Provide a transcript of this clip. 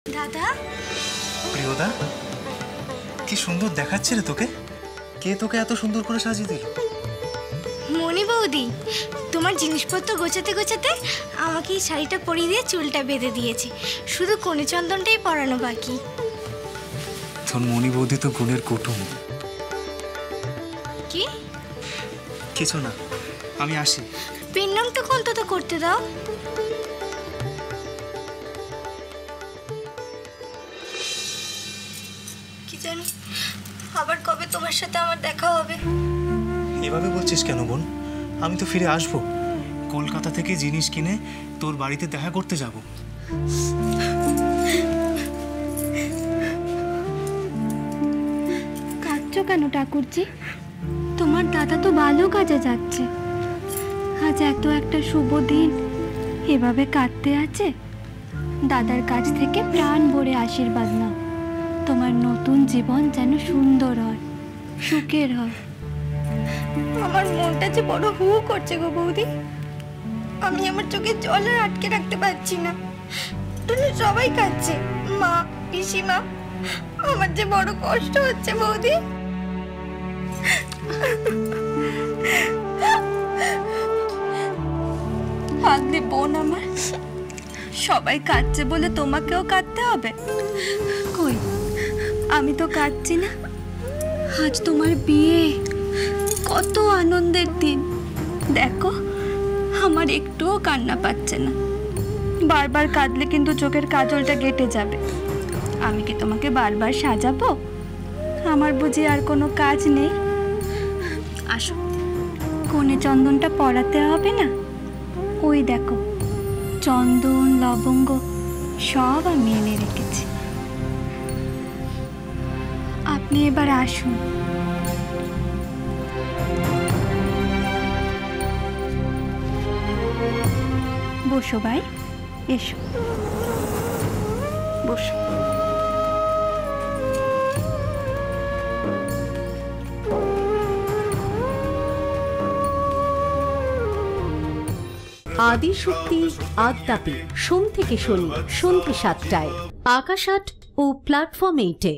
দাদা, প্রিয়দা, কি সুন্দর দেখাচ্ছে রে তোকে। কে তোকে এত সুন্দর করে সাজিয়ে দিল? মনি বৌদি তোমার জিনিসপত্র গোছাতে গোছাতে আমাকে এই শাড়িটা পরিয়ে দিয়ে চুলটা বেঁধে দিয়েছে। শুধু কনে চন্দনটাই পরানো বাকি। তোর মনি বৌদি তো গুণের কুটুম। কি? কিছু না, আমি আসি। পিন্নংটা অন্তত করতে দাও। কি জানি আবার কবে তোমার সাথে আমার দেখা হবে। এভাবে বলছিস কেন বোন? আমি তো ফিরে আসবো। কলকাতা থেকে জিনিস কিনে তোর বাড়িতে দেখা করতে যাব। কাঁদছো কেন ঠাকুরজি? তোমার দাদা তো ভালো কাজে যাচ্ছে। আজ এত একটা শুভ দিন, এভাবে কাঁদতে আছে? দাদার কাছ থেকে প্রাণ ভরে আশীর্বাদ নাও। তোমার নতুন জীবন যেন সুন্দর হয়, সুখের হয়। আমার মনটা যে বড় হু করছে গো বৌদি। আমি আমার চোখে জল আর আটকে রাখতে পারছি না। সবাই কাঁদছে, মা, পিসিমা। আমার যে বড় কষ্ট হচ্ছে বৌদি। ভাগ্নে বোন আমার, সবাই কাঁদছে বলে তোমাকেও কাঁদতে হবে? কই, আমি তো কাঁদছি না। আজ তোমার বিয়ে, কত আনন্দের দিন। দেখো, আমার একটুও কান্না পাচ্ছে না। বারবার কাঁদলে কিন্তু চোখের কাজলটা কেটে যাবে। আমি কি তোমাকে বারবার সাজাবো? আমার বুঝি আর কোনো কাজ নেই? আসো, কনে চন্দনটা পরাতে হবে না? ওই দেখো, চন্দন, লবঙ্গ সব আমি এনে রেখেছি। আপনি এবার আসুন। বসো ভাই, এসো বসো। আদিশক্তি আদ্যাপি সোম থেকে শনি সন্ধ্যে ৭টায় আকাশ আট ও প্ল্যাটফর্ম 8-এ।